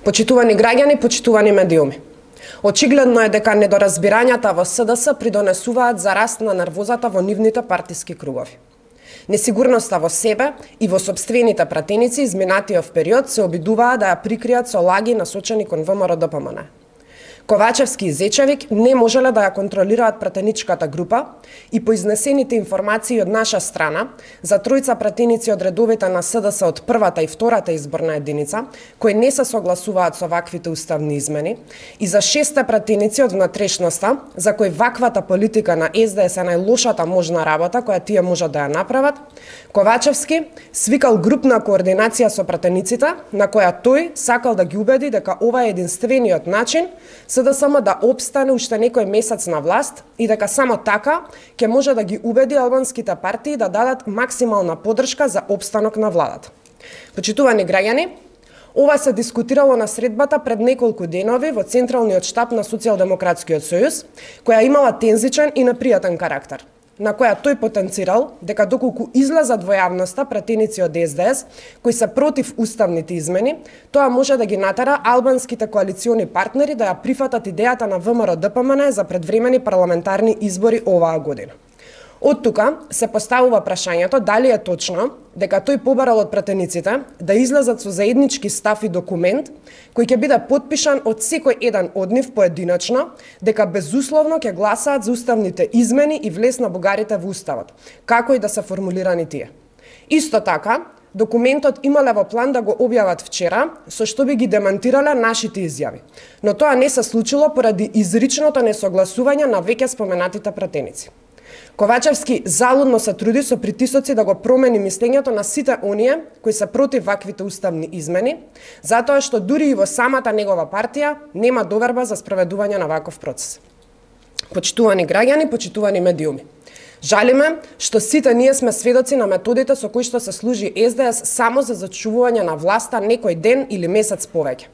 Почитувани граѓани, почитувани медиуми. Очигледно е дека недоразбирањата во СДС придонесуваат за раст на нервозата во нивните партиски кругови. Несигурноста во себе и во сопствените пратеници изминатиот период се обидуваа да ја прикријат со лаги насочени кон ВМРО-ДПМН. Ковачевски и Зечевик не можеле да ја контролираат пратеничката група и по изнесените информации од наша страна за тројца пратеници од редовите на СДС од првата и втората изборна единица, кои не се согласуваат со ваквите уставни измени, и за 6 пратеници од внатрешноста, за кои ваквата политика на СДС е најлошата можна работа која тие можат да ја направат, Ковачевски свикал групна координација со пратениците, на која тој сакал да ги убеди дека ова е единствениот начин СДСМ да опстане уште некој месец на власт и дека само така ќе може да ги убеди албанските партии да дадат максимална поддршка за опстанок на владата. Почитувани граѓани, ова се дискутирало на средбата пред неколку денови во Централниот штаб на Социјалдемократскиот сојуз, која имала тензичен и непријатен карактер, на која тој потенцирал дека доколку излезат во јавноста пратеници од СДС кои се против уставните измени, тоа може да ги натера албанските коалициони партнери да ја прифатат идејата на ВМРО-ДПМН за предвремени парламентарни избори оваа година. Од тука се поставува прашањето дали е точно дека тој побарал од пратениците да излезат со заеднички став и документ кој ќе биде потпишан од секој еден од нив поединечно, дека безусловно ќе гласаат за уставните измени и влез на бугарите во уставот, како и да се формулирани тие. Исто така, документот имале во план да го објават вчера, со што би ги демантирале нашите изјави, но тоа не се случило поради изричното несогласување на веќе споменатите пратеници. Ковачевски залудно се труди со притисоци да го промени мислењето на сите оние кои се против ваквите уставни измени, затоа што дури и во самата негова партија нема доверба за спроведување на ваков процес. Почитувани граѓани, почитувани медиуми. Жалиме што сите ние сме сведоци на методите со кои што се служи СДС само за зачувување на власта некој ден или месец повеќе.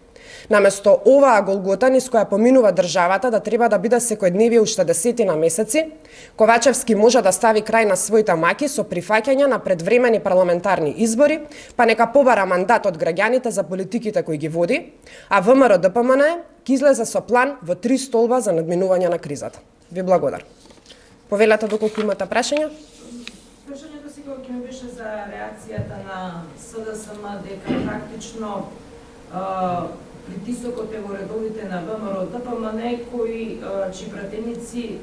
Наместо оваа голгота низ која поминува државата да треба да биде секојдневие уште десетина месеци, Ковачевски може да стави крај на своите маки со прифаќање на предвремени парламентарни избори, па нека побара мандат од граѓаните за политиките кои ги води, а ВМРО-ДПМН ќе излезе со план во 3 столба за надминување на кризата. Ви благодарам. Повелете доколку имате прашања? Прашањето сега ќе ми беше за реакцијата на СДСМ дека практично притисокот е во редовите на ВМРО-ДПМН чии пратеници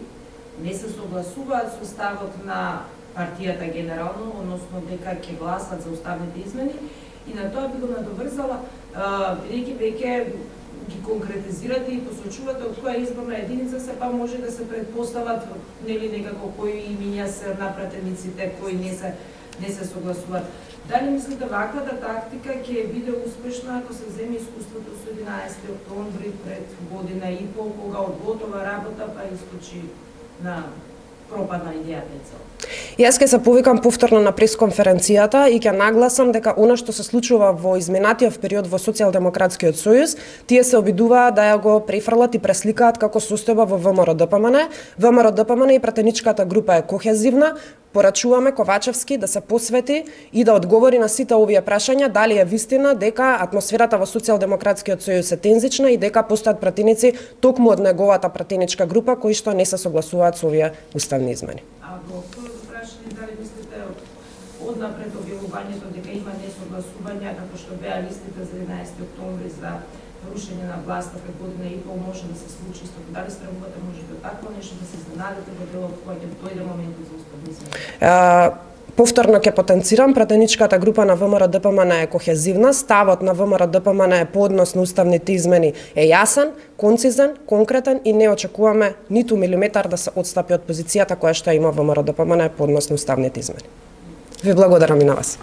не се согласуваат со ставот на партијата генерално, односно дека ќе гласат за уставните измени, и на тоа би го надоврзала, бидејќи веќе ги конкретизирате и посочувате од која изборна единица се па може да се предпостават нели некако кои имиња се на пратениците кои не се согласуваат. Дали мислите ваквата тактика ќе биде успешна ако се земе искуството со 11 октомври пред година и пол, кога од готова работа па искочи на пропадна идејата и цел? Јас ќе се повикам повторно на пресконференцијата и ќе нагласам дека она што се случува во изминатиот период во Социјалдемократскиот сојуз, тие се обидуваат да ја го префрлат и пресликаат како состојба во ВМРО-ДПМН. ВМРО-ДПМН и пратеничката група е кохезивна. Порачуваме Ковачевски да се посвети и да одговори на сите овие прашања, дали е вистина дека атмосферата во Социјалдемократскиот сојуз е тензична и дека постојат пратеници токму од неговата пратеничка група кои што не се согласуваат со овие уставни измени. А во второто прашање, дали мислите однапред објавувањето дека има несогласувања како што беа листите за 11 октомври за рушење на власта пред година и пол може да се случи исто? Дали стравувате може да такво нешто да се изненадите во делот кога ќе дојде моментот за уставни измени? Повторно ќе потенцирам, пратеничката група на ВМРО-ДПМН е кохезивна, ставот на ВМРО-ДПМН е по однос на уставните измени е јасен, концизен, конкретен и не очекуваме ниту милиметар да се отстапи од позицијата која што има ВМРО-ДПМН по однос на уставните измени. Ви благодарам и на вас.